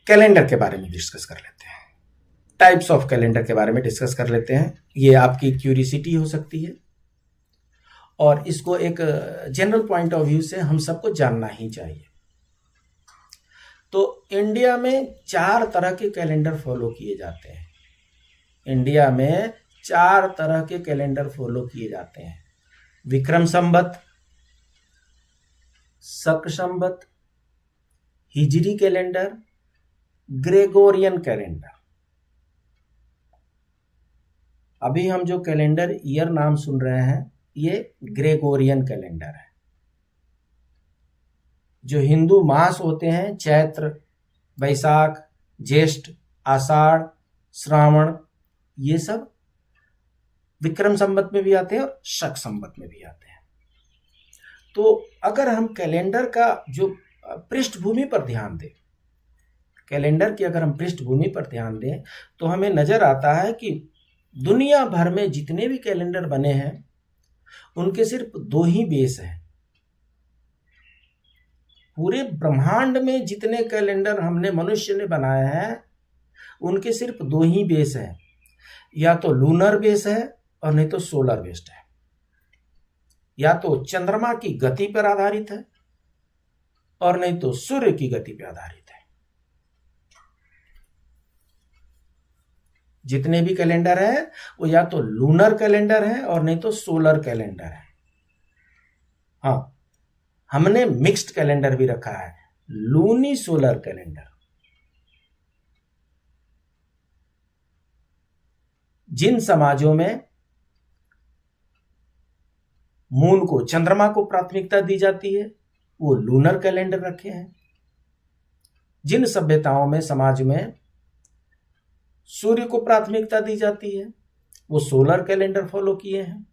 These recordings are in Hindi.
कैलेंडर के बारे में डिस्कस कर लेते हैं, टाइप्स ऑफ कैलेंडर के बारे में डिस्कस कर लेते हैं। ये आपकी क्यूरियोसिटी हो सकती है और इसको एक जनरल पॉइंट ऑफ व्यू से हम सबको जानना ही चाहिए। तो इंडिया में 4 तरह के कैलेंडर फॉलो किए जाते हैं। इंडिया में 4 तरह के कैलेंडर फॉलो किए जाते हैं। विक्रम संवत, शक संवत, हिजरी कैलेंडर, ग्रेगोरियन कैलेंडर। अभी हम जो कैलेंडर ईयर नाम सुन रहे हैं ये ग्रेगोरियन कैलेंडर है। जो हिंदू मास होते हैं, चैत्र, वैशाख, ज्येष्ठ, आषाढ़, श्रावण, ये सब विक्रम संवत में भी आते हैं और शक संवत में भी आते हैं। तो अगर हम कैलेंडर का जो पृष्ठभूमि पर ध्यान दें, कैलेंडर की अगर हम पृष्ठभूमि पर ध्यान दें तो हमें नजर आता है कि दुनिया भर में जितने भी कैलेंडर बने हैं उनके सिर्फ 2 ही बेस हैं। पूरे ब्रह्मांड में जितने कैलेंडर हमने मनुष्य ने बनाए हैं उनके सिर्फ 2 ही बेस हैं, या तो लूनर बेस है और नहीं तो सोलर बेस्ड है। या तो चंद्रमा की गति पर आधारित है और नहीं तो सूर्य की गति पर आधारित है। जितने भी कैलेंडर है वो या तो लूनर कैलेंडर है और नहीं तो सोलर कैलेंडर है। हाँ, हमने मिक्स्ड कैलेंडर भी रखा है, लूनी सोलर कैलेंडर। जिन समाजों में मून को, चंद्रमा को प्राथमिकता दी जाती है वो लूनर कैलेंडर रखे हैं। जिन सभ्यताओं में, समाज में सूर्य को प्राथमिकता दी जाती है वो सोलर कैलेंडर फॉलो किए हैं।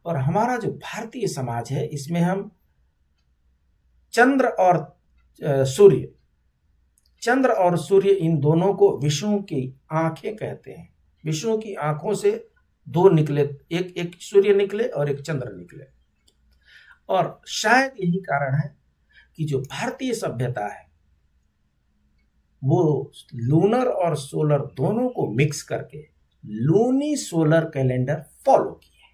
और हमारा जो भारतीय समाज है इसमें हम चंद्र और सूर्य इन दोनों को विष्णु की आंखें कहते हैं। विष्णु की आंखों से 2 निकले, एक सूर्य निकले और एक चंद्र निकले। और शायद यही कारण है कि जो भारतीय सभ्यता है वो लूनर और सोलर दोनों को मिक्स करके लूनी सोलर कैलेंडर फॉलो किया है।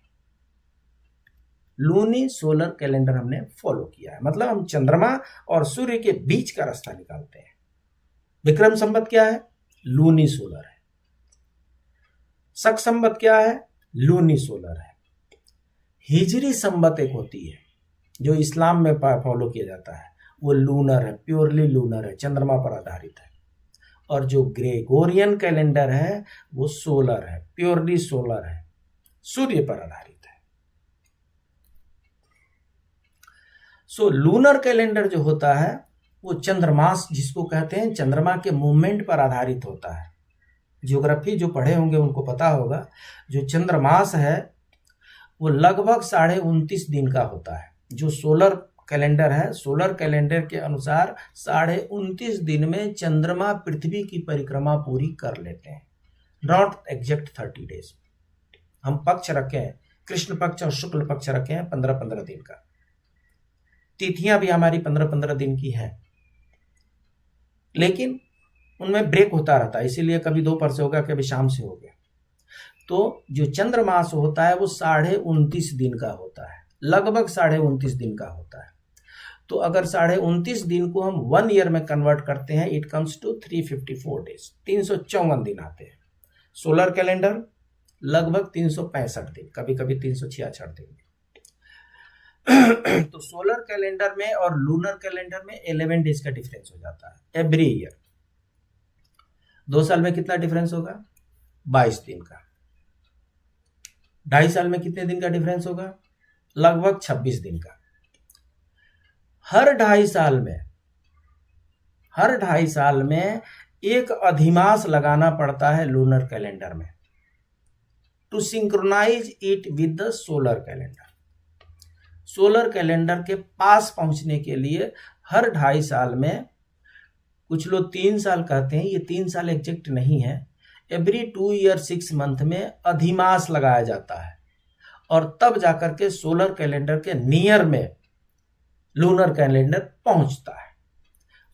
लूनी सोलर कैलेंडर हमने फॉलो किया है, मतलब हम चंद्रमा और सूर्य के बीच का रास्ता निकालते हैं। विक्रम संवत क्या है? लूनी सोलर है। शक संवत क्या है? लूनी सोलर है। हिजरी संवत एक होती है जो इस्लाम में फॉलो किया जाता है, वो लूनर है, प्योरली लूनर है, चंद्रमा पर आधारित है। और जो ग्रेगोरियन कैलेंडर है वो सोलर है, प्योरली सोलर है, सूर्य पर आधारित है। सो लूनर कैलेंडर जो होता है वो चंद्रमास जिसको कहते हैं, चंद्रमा के मूवमेंट पर आधारित होता है। ज्योग्राफी जो पढ़े होंगे उनको पता होगा, जो चंद्रमास है वो लगभग 29.5 दिन का होता है। जो सोलर कैलेंडर है, सोलर कैलेंडर के अनुसार 29.5 दिन में चंद्रमा पृथ्वी की परिक्रमा पूरी कर लेते हैं, नॉट एग्जैक्ट 30 डेज। हम पक्ष रखे हैं, कृष्ण पक्ष और शुक्ल पक्ष रखे हैं 15-15 दिन का। तिथियां भी हमारी 15-15 दिन की हैं, लेकिन उनमें ब्रेक होता रहता है, इसीलिए कभी दोपहर से हो गया, कभी शाम से हो गया। तो जो चंद्रमास होता है वो 29.5 दिन का होता है, लगभग 29.5 दिन का होता है। तो अगर 29.5 दिन को हम 1 ईयर में कन्वर्ट करते हैं, इट कम्स टू 354 डेज, 354 दिन आते हैं। सोलर कैलेंडर लगभग 365 दिन, कभी कभी 366 दिन। तो सोलर कैलेंडर में और लूनर कैलेंडर में 11 डेज का डिफरेंस हो जाता है एवरी ईयर। 2 साल में कितना डिफरेंस होगा? 22 दिन का। 2.5 साल में कितने दिन का डिफरेंस होगा? लगभग 26 दिन का। हर 2.5 साल में एक अधिमास लगाना पड़ता है लूनर कैलेंडर में, to synchronize it with the solar calendar. Solar calendar के पास पहुंचने के लिए हर 2.5 साल में, कुछ लोग 3 साल कहते हैं, ये 3 साल एग्जैक्ट नहीं है, एवरी 2 ईयर 6 मंथ में अधिमास लगाया जाता है और तब जाकर के सोलर कैलेंडर के नियर में लूनर कैलेंडर पहुंचता है।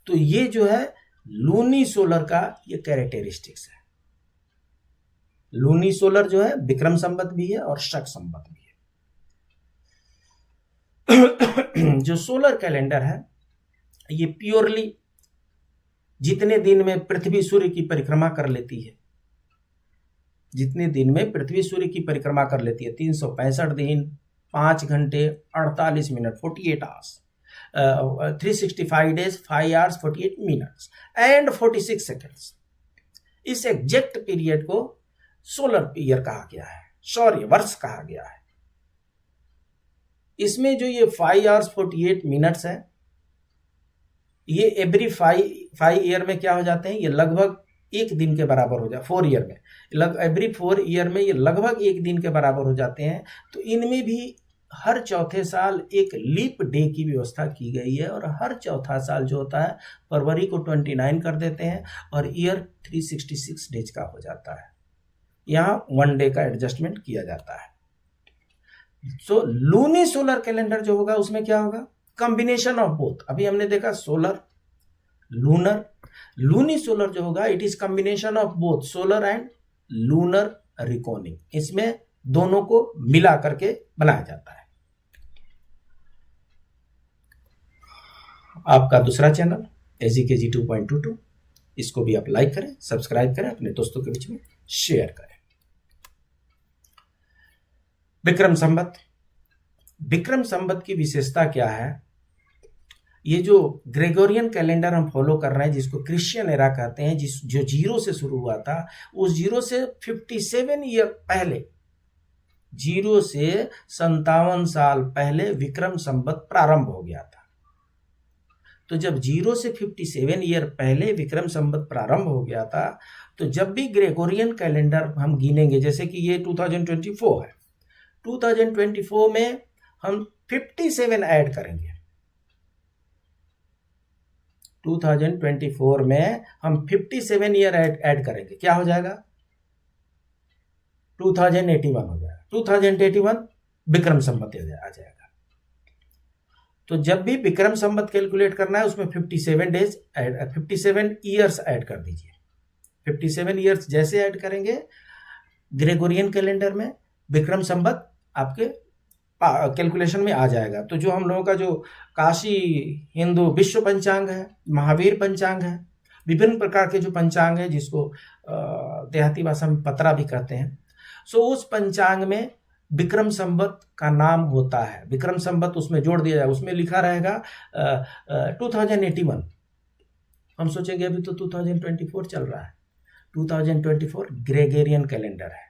तो ये जो है लूनी सोलर का ये कैरेक्टरिस्टिक्स है। लूनी सोलर जो है विक्रम संवत भी है और शक संवत भी है। जो सोलर कैलेंडर है ये प्योरली जितने दिन में पृथ्वी सूर्य की परिक्रमा कर लेती है, जितने दिन में पृथ्वी सूर्य की परिक्रमा कर लेती है, 365 दिन 5 घंटे 48 minute 48 hours, 365 days 5 hours 48 minutes and 46 seconds, इस एग्जैक्ट पीरियड को सोलर ईयर कहा गया है, सौर्य वर्ष कहा गया है। इसमें जो ये 5 आवर्स 48 मिनट्स है, ये एवरी 5 ईयर में क्या हो जाते हैं, ये लगभग एक दिन के बराबर हो जाए, 4 ईयर में एवरी 4 ईयर में ये लगभग एक दिन के बराबर हो जाते हैं। तो इनमें भी हर चौथे साल एक लीप डे की व्यवस्था की गई है और हर चौथा साल जो होता है फरवरी को 29 कर देते हैं और ईयर 366 डेज का हो जाता है। यहाँ 1 डे का एडजस्टमेंट किया जाता है। सो लूनी सोलर कैलेंडर जो होगा उसमें क्या होगा, कॉम्बिनेशन ऑफ बोथ। अभी हमने देखा सोलर लूनर, लूनी सोलर जो होगा it is combination of both solar and lunar reckoning, इसमें दोनों को मिला करके बनाया जाता है। आपका दूसरा चैनल एजीकेजी 2.22, इसको भी आप लाइक करें, सब्सक्राइब करें, अपने दोस्तों के बीच में शेयर करें। विक्रम संवत, विक्रम संवत की विशेषता क्या है, ये जो ग्रेगोरियन कैलेंडर हम फॉलो कर रहे हैं जिसको क्रिश्चियन एरा कहते हैं, जो 0 से शुरू हुआ था, उस 0 से 57 ईयर पहले, 0 से 57 साल पहले विक्रम संवत प्रारंभ हो गया था। तो जब 0 से 57 ईयर पहले विक्रम संवत प्रारंभ हो गया था, तो जब भी ग्रेगोरियन कैलेंडर हम गिनेंगे, जैसे कि ये 2024 है, 2024 में हम 57 ऐड करेंगे, 2024 में हम 57 ईयर ऐड करेंगे, क्या हो जाएगा, 2081 हो जाएगा, 2081 विक्रम संवत आ जाएगा। तो जब भी विक्रम संवत कैलकुलेट करना है उसमें 57 ईयर्स ऐड कर दीजिए। 57 ईयर्स जैसे ऐड करेंगे ग्रेगोरियन कैलेंडर में, विक्रम संवत आपके कैलकुलेशन में आ जाएगा। तो जो हम लोगों का जो काशी हिंदू विश्व पंचांग है, महावीर पंचांग है, विभिन्न प्रकार के जो पंचांग है जिसको देहाती भाषा में पतरा भी कहते हैं, सो उस पंचांग में विक्रम संवत का नाम होता है। विक्रम संवत उसमें जोड़ दिया जाएगा, उसमें लिखा रहेगा 2081। हम सोचेंगे अभी तो 2024 चल रहा है, 2024 ग्रेगोरियन कैलेंडर है,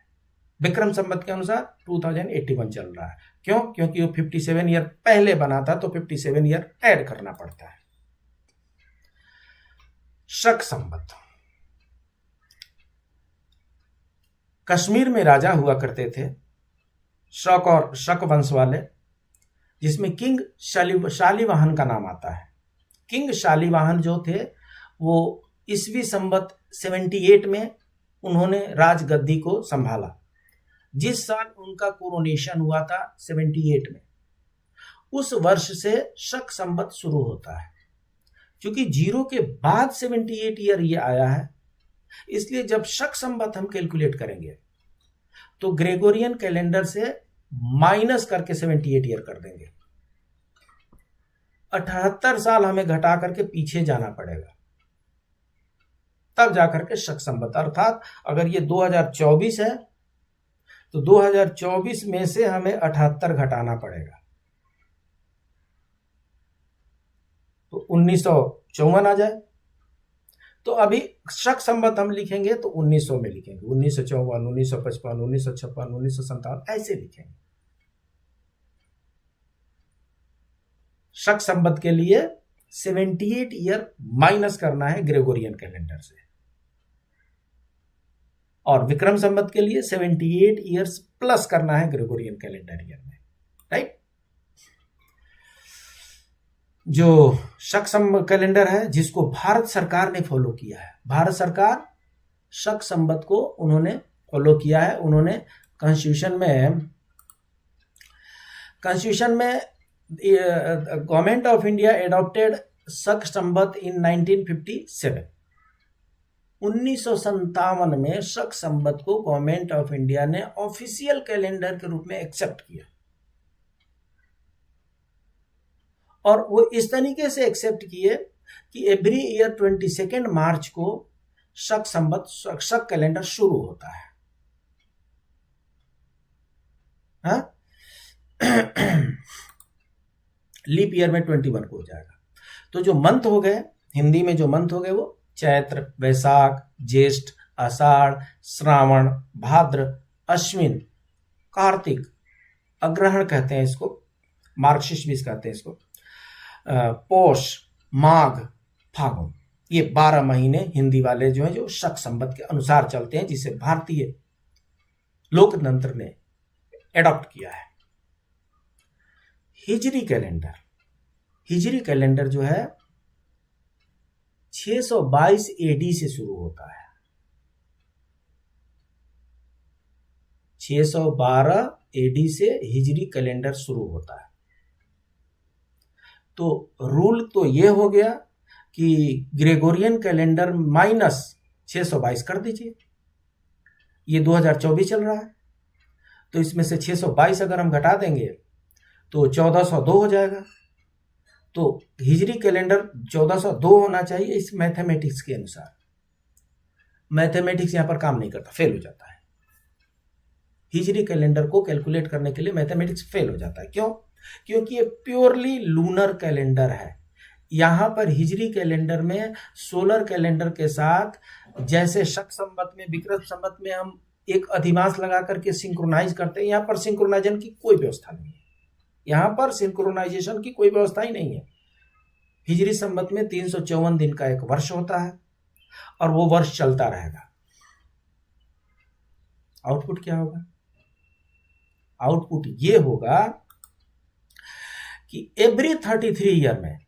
विक्रम संवत के अनुसार 2081 चल रहा है। क्यों? क्योंकि वो 57 ईयर पहले बना था तो 57 ईयर ऐड करना पड़ता है। शक संवत, कश्मीर में राजा हुआ करते थे शक और शक वंश वाले, जिसमें किंग शालीवाहन का नाम आता है। किंग शालीवाहन जो थे वो ईस्वी संवत 78 में उन्होंने राजगद्दी को संभाला। जिस साल उनका कोरोनेशन हुआ था 78 में, उस वर्ष से शक संवत शुरू होता है। क्योंकि 0 के बाद 78 ईयर ये आया है, इसलिए जब शक संवत हम कैलकुलेट करेंगे तो ग्रेगोरियन कैलेंडर से माइनस करके 78 ईयर कर देंगे। 78 साल हमें घटा करके पीछे जाना पड़ेगा, तब जाकर के शक संवत। अर्थात अगर ये 2024 है तो 2024 में से हमें 78 घटाना पड़ेगा, तो 1954 आ जाए। तो अभी शक संवत हम लिखेंगे तो 1900 में लिखेंगे, 1954, 1955, 1956, 1957 ऐसे लिखेंगे। शक संवत के लिए 78 ईयर माइनस करना है ग्रेगोरियन कैलेंडर से, और विक्रम संवत के लिए 78 ईयर्स प्लस करना है ग्रेगोरियन कैलेंडर ईयर में, राइट। जो शक संवत कैलेंडर है जिसको भारत सरकार ने फॉलो किया है, भारत सरकार शक संवत को उन्होंने फॉलो किया है। उन्होंने कॉन्स्टिट्यूशन में गवर्नमेंट ऑफ इंडिया एडॉप्टेड शक संवत इन 1957, 1957 में शक संवत को गवर्नमेंट ऑफ इंडिया ने ऑफिशियल कैलेंडर के रूप में एक्सेप्ट किया। और वो इस तरीके से एक्सेप्ट किए कि एवरी ईयर 22 मार्च को शक संवत, शक कैलेंडर शुरू होता है। हाँ? लीप ईयर में 21 को हो जाएगा। तो जो मंथ हो गए हिंदी में, जो मंथ हो गए वो चैत्र, वैशाख, ज्येष्ठ, आषाढ़, श्रावण, भाद्र, अश्विन, कार्तिक, अग्रहण कहते हैं इसको, मार्गशीर्ष भी कहते हैं इसको, पौष, माघ, फागुन, ये 12 महीने हिंदी वाले जो है जो शक संवत के अनुसार चलते हैं, जिसे भारतीय लोकतंत्र ने एडॉप्ट किया है। हिजरी कैलेंडर जो है 622 एडी से शुरू होता है। 612 एडी से हिजरी कैलेंडर शुरू होता है। तो रूल तो ये हो गया कि ग्रेगोरियन कैलेंडर माइनस 622 कर दीजिए। ये 2024 चल रहा है, तो इसमें से 622 अगर हम घटा देंगे तो 1402 हो जाएगा। तो हिजरी कैलेंडर 1402 होना चाहिए इस मैथमेटिक्स के अनुसार। मैथमेटिक्स यहां पर काम नहीं करता, फेल हो जाता है। हिजरी कैलेंडर को कैलकुलेट करने के लिए मैथमेटिक्स फेल हो जाता है। क्यों? क्योंकि ये प्योरली लूनर कैलेंडर है। यहां पर हिजरी कैलेंडर में सोलर कैलेंडर के साथ, जैसे शक संवत में, विक्रम संवत में हम एक अधिमास लगा करके सिंक्रोनाइज करते हैं, यहां पर सिंक्रोनाइजेशन की कोई व्यवस्था नहीं है। यहां पर सिंक्रोनाइजेशन की कोई व्यवस्था ही नहीं है। हिजरी संवत में 354 दिन का एक वर्ष होता है और वो वर्ष चलता रहेगा। आउटपुट क्या होगा? आउटपुट ये होगा कि एवरी 33 ईयर में,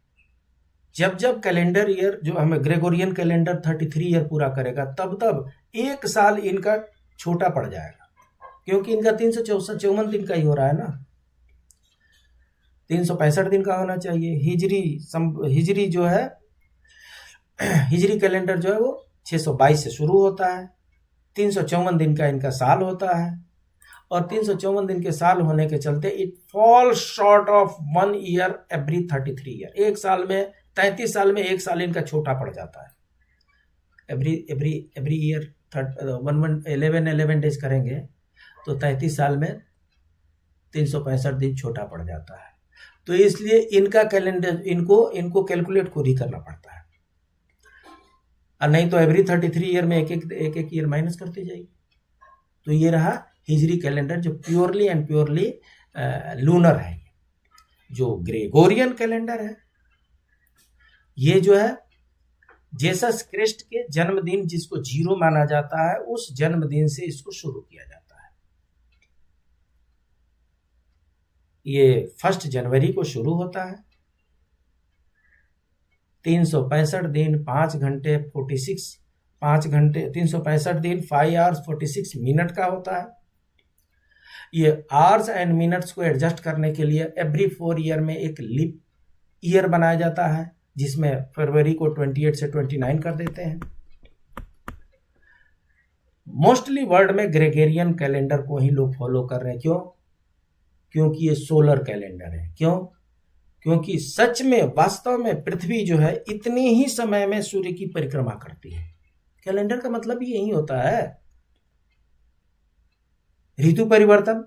जब कैलेंडर ईयर जो हमें ग्रेगोरियन कैलेंडर 33 ईयर पूरा करेगा, तब एक साल इनका छोटा पड़ जाएगा, क्योंकि इनका 354 दिन का ही हो रहा है ना, 365 दिन का होना चाहिए। हिजरी जो है, हिजरी कैलेंडर जो है वो 622 से शुरू होता है, 354 दिन का इनका साल होता है, और 354 दिन के साल होने के चलते it fall short of 1 year every 33 year. एक साल में, 33 साल में एक साल इनका छोटा पड़ जाता है। एवरी ईयर 11 डेज करेंगे तो 33 साल में 365 दिन छोटा पड़ जाता है। तो इसलिए इनका कैलेंडर, इनको कैलकुलेट खुद ही करना पड़ता है, और नहीं तो एवरी 33 ईयर में एक ईयर माइनस करती जाएगी। तो ये रहा हिजरी कैलेंडर, जो प्योरली एंड प्योरली लूनर है। जो ग्रेगोरियन कैलेंडर है, ये जो है जेसस क्रिस्ट के जन्मदिन, जिसको 0 माना जाता है, उस जन्मदिन से इसको शुरू किया जाता है। ये 1 जनवरी को शुरू होता है। 365 दिन 5 घंटे 365 दिन 5 आवर्स 46 मिनट का होता है। ये आवर्स एंड मिनट्स को एडजस्ट करने के लिए एवरी 4 ईयर में एक लीप ईयर बनाया जाता है, जिसमें फरवरी को 28 से 29 कर देते हैं। मोस्टली वर्ल्ड में ग्रेगोरियन कैलेंडर को ही लोग फॉलो कर रहे हैं। क्यों? क्योंकि ये सोलर कैलेंडर है। क्यों? क्योंकि सच में, वास्तव में पृथ्वी जो है इतने ही समय में सूर्य की परिक्रमा करती है। कैलेंडर का मतलब यही होता है। ऋतु परिवर्तन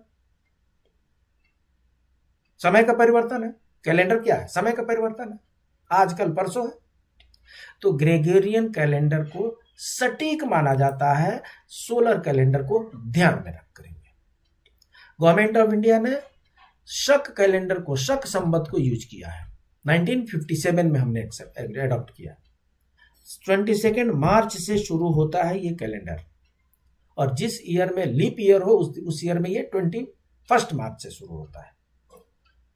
समय का परिवर्तन है, कैलेंडर क्या है? समय का परिवर्तन है, आजकल परसों है। तो ग्रेगोरियन कैलेंडर को सटीक माना जाता है, सोलर कैलेंडर को ध्यान में रख करेंगे। गवर्नमेंट ऑफ इंडिया ने शक कैलेंडर को, शक संवत को यूज किया है। 1957 में हमने एडॉप्ट किया। 22 मार्च से शुरू होता है ये कैलेंडर, और जिस ईयर में लीप ईयर हो उस ईयर में ये 21 मार्च से शुरू होता है।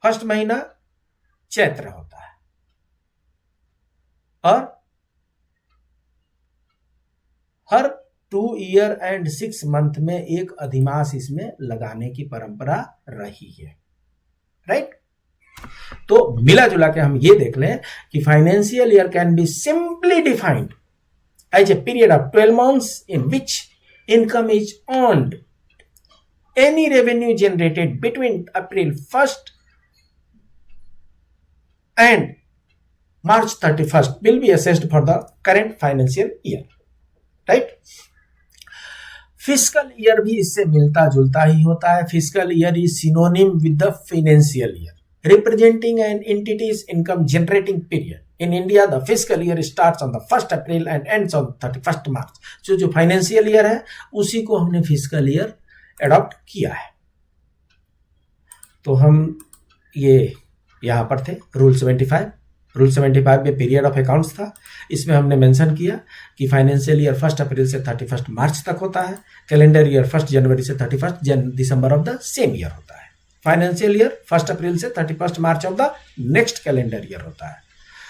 फर्स्ट महीना चैत्र होता है, और हर 2 ईयर एंड 6 मंथ में एक अधिमास इसमें लगाने की परंपरा रही है। राइट? तो मिला जुला के हम ये देख लें कि financial year can be simply defined as a period of 12 months in which income is earned. Any revenue generated between April 1st and March 31st will be assessed for the current financial year. Right? Fiscal year भी इससे मिलता जुलता ही होता है. Fiscal year is synonym with the financial year, representing N entities income generating period. In India, the fiscal year starts on the 1st April and ends on 31st March. जो फाइनेंशियल ईयर है उसी को हमने फिस्कल ईयर एडॉप्ट किया है. तो हम ये यहां पर थे. रूल 75 में पीरियड ऑफ अकाउंट्स था. इसमें हमने मेंशन किया कि फाइनेंशियल ईयर 1 अप्रैल से 31 मार्च तक होता है. कैलेंडर ईयर 1 जनवरी से 31 दिसंबर ऑफ द सेम ईयर होता है. फाइनेंशियल ईयर 1 अप्रैल से 31 मार्च of the next calendar year होता है.